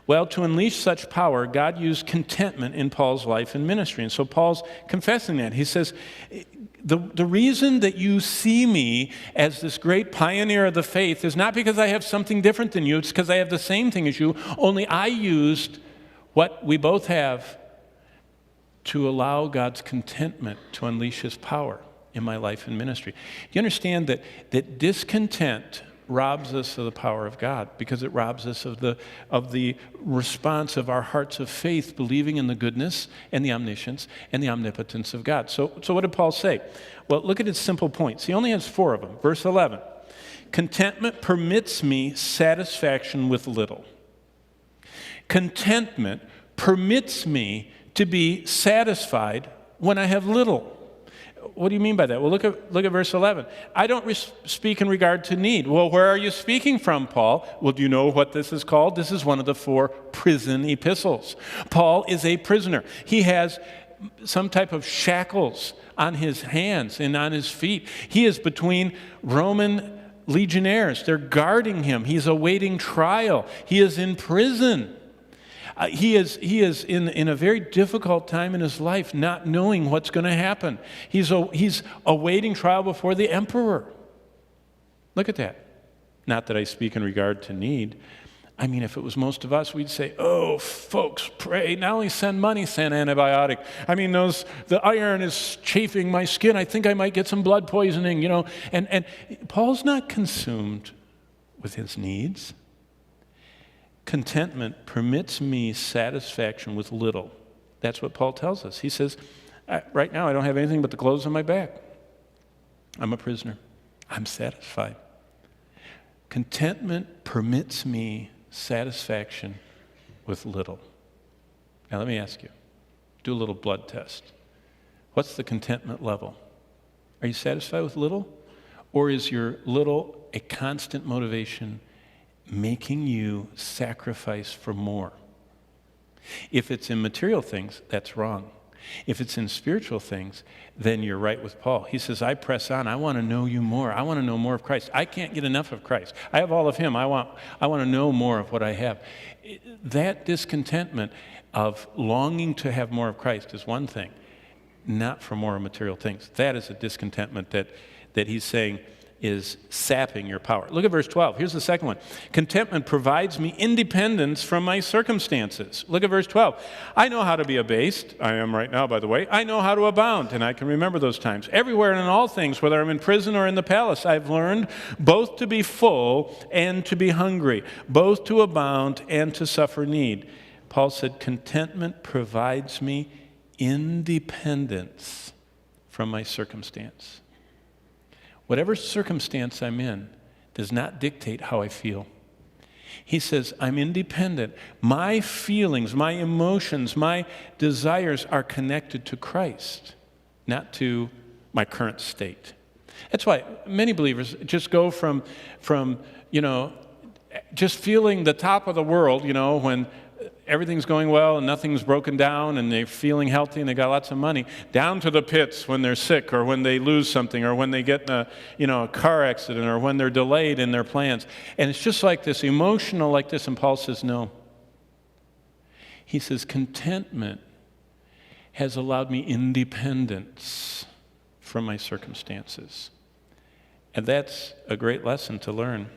Well, to unleash such power, God used contentment in Paul's life and ministry. And so Paul's confessing that. He says, the reason that you see me as this great pioneer of the faith is not because I have something different than you. It's because I have the same thing as you, only I used what we both have to allow God's contentment to unleash his power in my life and ministry. Do you understand that discontent robs us of the power of God, because it robs us of the response of our hearts of faith, believing in the goodness and the omniscience and the omnipotence of God. So what did Paul say? Well, look at his simple points. He only has 4 of them. Verse 11, contentment permits me satisfaction with little. Contentment permits me to be satisfied when I have little. What do you mean by that? Well, look at verse 11. I don't speak in regard to need. Well, where are you speaking from, Paul? Well, do you know what this is called? This is one of the 4 prison epistles. Paul is a prisoner. He has some type of shackles on his hands and on his feet. He is between Roman legionnaires. They're guarding him. He's awaiting trial. He is in prison. He is in a very difficult time in his life, not knowing what's going to happen. He's awaiting trial before the emperor. Look at that. Not that I speak in regard to need. I mean, if it was most of us, we'd say, oh, folks, pray. Not only send money, send antibiotic. I mean, the iron is chafing my skin. I think I might get some blood poisoning, And Paul's not consumed with his needs. Contentment permits me satisfaction with little. That's what Paul tells us. He says, right now I don't have anything but the clothes on my back. I'm a prisoner. I'm satisfied. Contentment permits me satisfaction with little. Now let me ask you, do a little blood test. What's the contentment level? Are you satisfied with little? Or is your little a constant motivation making you sacrifice for more? If it's in material things, that's wrong. If it's in spiritual things, then you're right with Paul. He says, I press on. I want to know you more. I want to know more of Christ. I can't get enough of Christ. I have all of him. I want to know more of what I have. That discontentment of longing to have more of Christ is one thing, not for more material things. That is a discontentment that he's saying is sapping your power. Look at verse 12. Here's the second one. Contentment provides me independence from my circumstances. Look at verse 12. I know how to be abased. I am right now, by the way. I know how to abound, and I can remember those times. Everywhere and in all things, whether I'm in prison or in the palace, I've learned both to be full and to be hungry, both to abound and to suffer need. Paul said, contentment provides me independence from my circumstance. Whatever circumstance I'm in does not dictate how I feel. He says, I'm independent. My feelings, my emotions, my desires are connected to Christ, not to my current state. That's why many believers just go from just feeling the top of the world, when everything's going well and nothing's broken down and they're feeling healthy and they got lots of money, down to the pits when they're sick or when they lose something or when they get in a car accident or when they're delayed in their plans. And it's just like this, emotional like this. And Paul says, no. He says, contentment has allowed me independence from my circumstances. And that's a great lesson to learn.